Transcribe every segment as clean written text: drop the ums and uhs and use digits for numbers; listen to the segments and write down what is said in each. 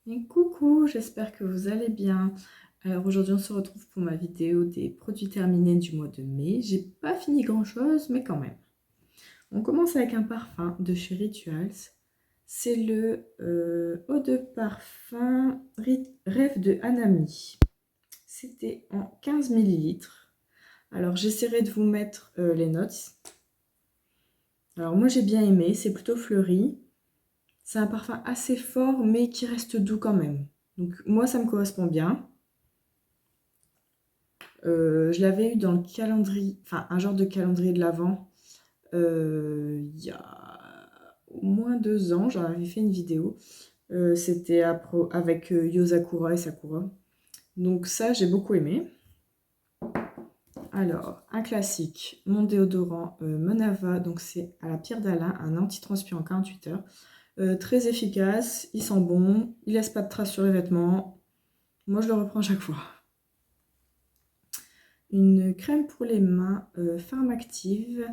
Et coucou, j'espère que vous allez bien. Alors aujourd'hui on se retrouve pour ma vidéo des produits terminés du mois de mai. J'ai pas fini grand chose mais quand même. On commence avec un parfum de chez Rituals. C'est le eau de parfum Rêve de Hanami. C'était en 15 millilitres. Alors j'essaierai de vous mettre les notes. Alors moi j'ai bien aimé, c'est plutôt fleuri. C'est un parfum assez fort mais qui reste doux quand même. Donc moi ça me correspond bien. Je l'avais eu dans le calendrier, enfin un genre de calendrier de l'Avent, il y a au moins 2 ans, j'en avais fait une vidéo. C'était avec Yosakura et Sakura. Donc ça, j'ai beaucoup aimé. Alors, un classique, mon déodorant Monava, donc c'est à la pierre d'Alain, un antitranspirant 48 heures. Très efficace, il sent bon, il laisse pas de traces sur les vêtements. Moi, je le reprends chaque fois. Une crème pour les mains Pharmactive,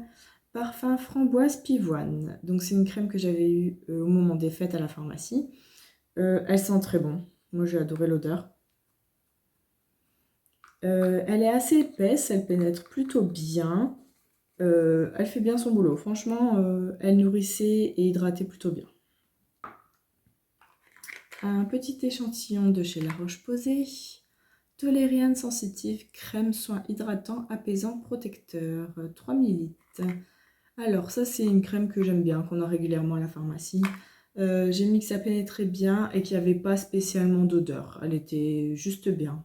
parfum framboise pivoine. Donc c'est une crème que j'avais eue au moment des fêtes à la pharmacie. Elle sent très bon. Moi j'ai adoré l'odeur. Elle est assez épaisse, elle pénètre plutôt bien. Elle fait bien son boulot. Franchement, elle nourrissait et hydratait plutôt bien. Un petit échantillon de chez La Roche-Posay. Tolériane sensitive, crème soin hydratant, apaisant, protecteur, 3 ml. Alors ça c'est une crème que j'aime bien, qu'on a régulièrement à la pharmacie. J'ai mis que ça pénétrait bien et qu'il n'y avait pas spécialement d'odeur. Elle était juste bien.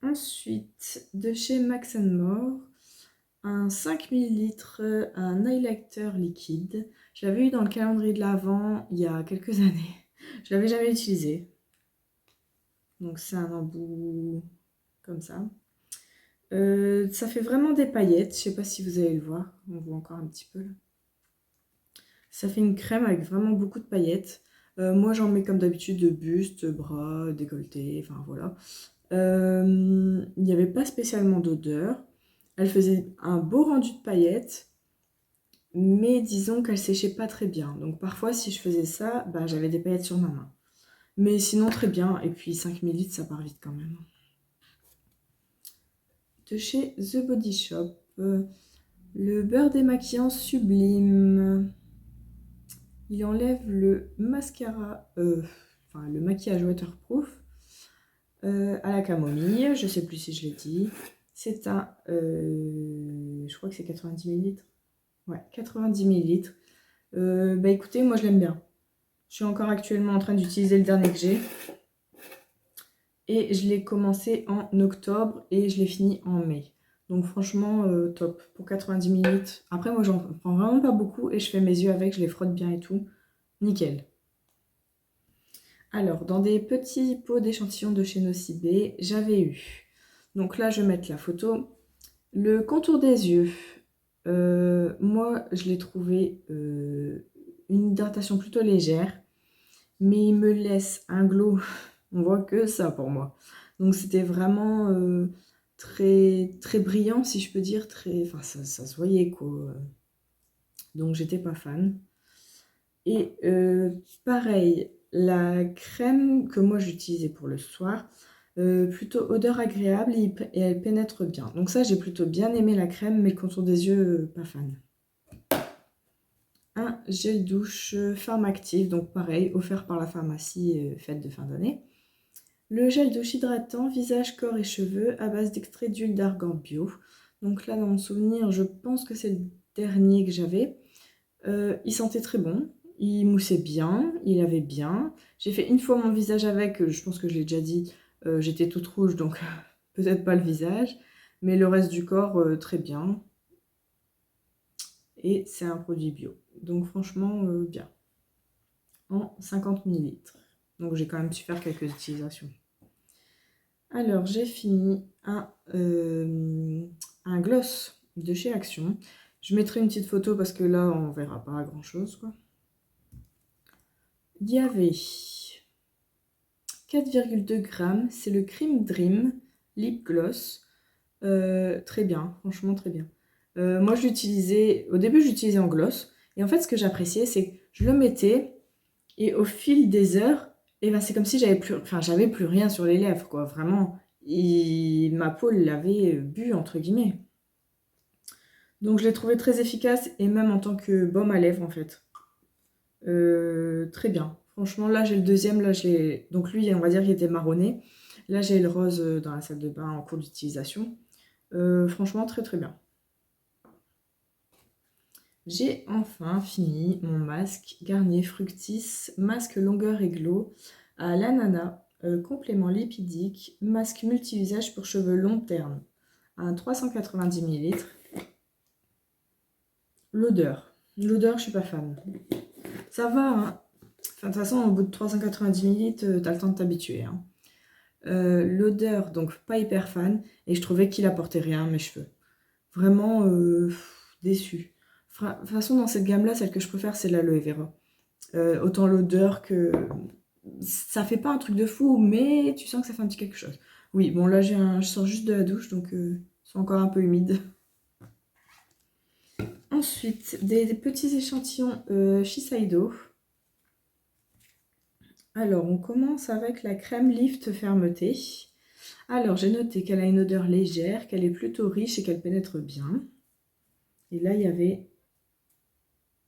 Ensuite, de chez Max More, un 5 millilitres, un highlighter liquide. Je l'avais eu dans le calendrier de l'Avent il y a quelques années. Je l'avais jamais utilisé. Donc c'est un embout comme ça. Ça fait vraiment des paillettes. Je sais pas si vous allez le voir. On voit encore un petit peu là. Ça fait une crème avec vraiment beaucoup de paillettes. Moi, j'en mets comme d'habitude de buste, bras, décolleté, enfin voilà. Il n'y avait pas spécialement d'odeur. Elle faisait un beau rendu de paillettes, mais disons qu'elle séchait pas très bien. Donc parfois, si je faisais ça, bah, j'avais des paillettes sur ma main. Mais sinon, très bien. Et puis 5 ml, ça part vite quand même. De chez The Body Shop, le beurre démaquillant sublime. Il enlève le mascara, enfin le maquillage waterproof à la camomille. Je sais plus si je l'ai dit. C'est un, je crois que c'est 90 millilitres. Ouais, 90 millilitres. Bah écoutez, moi je l'aime bien. Je suis encore actuellement en train d'utiliser le dernier que j'ai. Et je l'ai commencé en octobre et je l'ai fini en mai. Donc franchement, top. Pour 90 millilitres. Après, moi j'en prends vraiment pas beaucoup et je fais mes yeux avec, je les frotte bien et tout. Nickel. Alors, dans des petits pots d'échantillons de chez Nocibé, j'avais eu, donc là je vais mettre la photo, le contour des yeux. Moi, je l'ai trouvé une hydratation plutôt légère, mais il me laisse un glow, on voit que ça pour moi. Donc c'était vraiment très, très brillant, si je peux dire, très, enfin ça se voyait quoi. Donc j'étais pas fan. Et pareil, la crème que moi j'utilisais pour le soir, plutôt odeur agréable et elle pénètre bien. Donc ça, j'ai plutôt bien aimé la crème, mais le contour des yeux, pas fan. Un gel douche Pharmactive, donc pareil, offert par la pharmacie, fête de fin d'année. Le gel douche hydratant, visage, corps et cheveux à base d'extrait d'huile d'argan bio. Donc là, dans mon souvenir, je pense que c'est le dernier que j'avais. Il sentait très bon, il moussait bien, il avait bien. J'ai fait une fois mon visage avec, je pense que je l'ai déjà dit, j'étais toute rouge, donc peut-être pas le visage, mais le reste du corps, très bien. Et c'est un produit bio, donc franchement, bien. En 50 millilitres. Donc j'ai quand même su faire quelques utilisations. Alors j'ai fini un gloss de chez Action. Je mettrai une petite photo parce que là on verra pas grand chose quoi. Il y avait 4,2 grammes, c'est le Cream Dream Lip Gloss. Très bien, franchement très bien. Moi je l'utilisais, au début j'utilisais en gloss, et en fait ce que j'appréciais c'est que je le mettais, Et au fil des heures, eh ben, c'est comme si j'avais plus rien sur les lèvres, quoi. Vraiment, ma peau l'avait bu, entre guillemets. Donc je l'ai trouvé très efficace et même en tant que baume à lèvres, en fait. Très bien. Franchement, là, j'ai le deuxième. Là, donc lui, on va dire qu'il était marronné. Là, j'ai le rose dans la salle de bain en cours d'utilisation. Franchement, très très bien. J'ai enfin fini mon masque Garnier Fructis, masque longueur et glow à l'ananas, complément lipidique, masque multi-usage pour cheveux long terme, à 390 ml. L'odeur, je suis pas fan. Ça va, hein. Enfin, de toute façon, au bout de 390 ml, t'as le temps de t'habituer, hein. L'odeur, donc pas hyper fan, et je trouvais qu'il apportait rien à mes cheveux. Vraiment déçue. De toute façon, dans cette gamme-là, celle que je préfère, c'est l'aloe vera. Autant l'odeur que... Ça fait pas un truc de fou, mais tu sens que ça fait un petit quelque chose. Oui, bon là, je sors juste de la douche, donc ils sont encore un peu humides. Ensuite, des petits échantillons Shiseido. Alors, on commence avec la crème Lift Fermeté. Alors, j'ai noté qu'elle a une odeur légère, qu'elle est plutôt riche et qu'elle pénètre bien. Et là, il y avait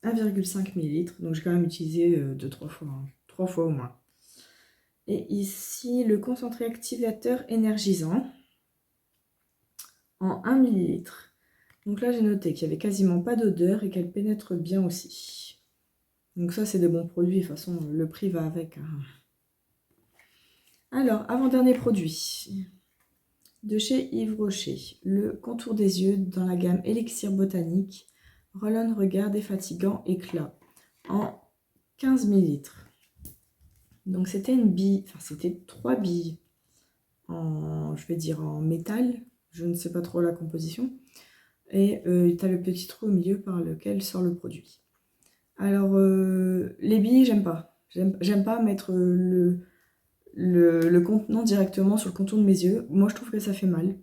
1,5 ml, donc j'ai quand même utilisé 2-3 fois, hein. 3 fois au moins. Et ici, le concentré activateur énergisant en 1 ml. Donc là, j'ai noté qu'il n'y avait quasiment pas d'odeur et qu'elle pénètre bien aussi. Donc ça, c'est de bons produits. De toute façon, le prix va avec, hein. Alors, avant-dernier produit de chez Yves Rocher, le contour des yeux dans la gamme Élixir Botanique, Roll-on Regard défatigant éclat en 15 ml. Donc c'était une bille, enfin c'était 3 billes en, je vais dire en métal, je ne sais pas trop la composition. Et tu as le petit trou au milieu par lequel sort le produit. Alors les billes, j'aime pas. J'aime pas mettre le contenant directement sur le contour de mes yeux. Moi je trouve que ça fait mal.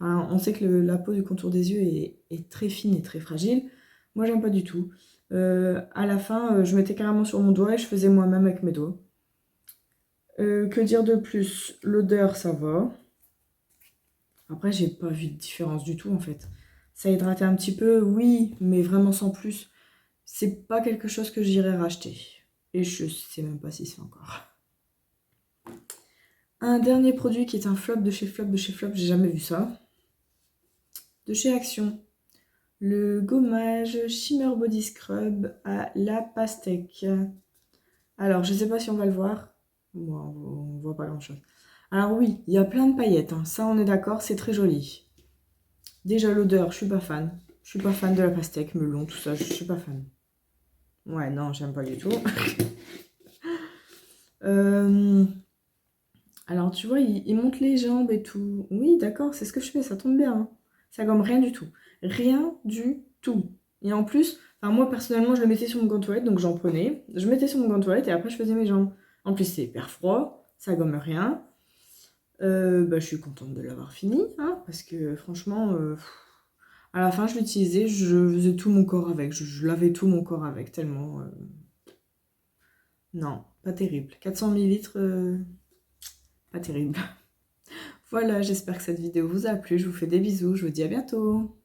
Enfin, on sait que la peau du contour des yeux est très fine et très fragile. Moi j'aime pas du tout. À la fin, je mettais carrément sur mon doigt et je faisais moi-même avec mes doigts. Que dire de plus? L'odeur, ça va. Après, j'ai pas vu de différence du tout en fait. Ça hydratait un petit peu, oui, mais vraiment sans plus. C'est pas quelque chose que j'irais racheter. Et je sais même pas si c'est encore. Un dernier produit qui est un flop de chez Flop de chez Flop, j'ai jamais vu ça. De chez Action. Le gommage Shimmer Body Scrub à la pastèque. Alors, je sais pas si on va le voir. Bon, on voit pas grand chose. Alors oui, il y a plein de paillettes, hein. Ça on est d'accord, c'est très joli. Déjà l'odeur, je suis pas fan. Je suis pas fan de la pastèque, melon, tout ça, je suis pas fan. Ouais, non, j'aime pas du tout. Alors tu vois, il monte les jambes et tout. Oui, d'accord, c'est ce que je fais, ça tombe bien, hein. Ça gomme rien du tout. Rien du tout. Et en plus, enfin, moi personnellement, je le mettais sur mon gant de toilette, donc j'en prenais. Je mettais sur mon gant de toilette et après je faisais mes jambes. En plus, c'est hyper froid, ça gomme rien. Bah, je suis contente de l'avoir fini, hein, parce que franchement, à la fin, je l'utilisais, je faisais tout mon corps avec, je lavais tout mon corps avec, tellement... Non, pas terrible. 400 millilitres, pas terrible. Voilà, j'espère que cette vidéo vous a plu, je vous fais des bisous, je vous dis à bientôt.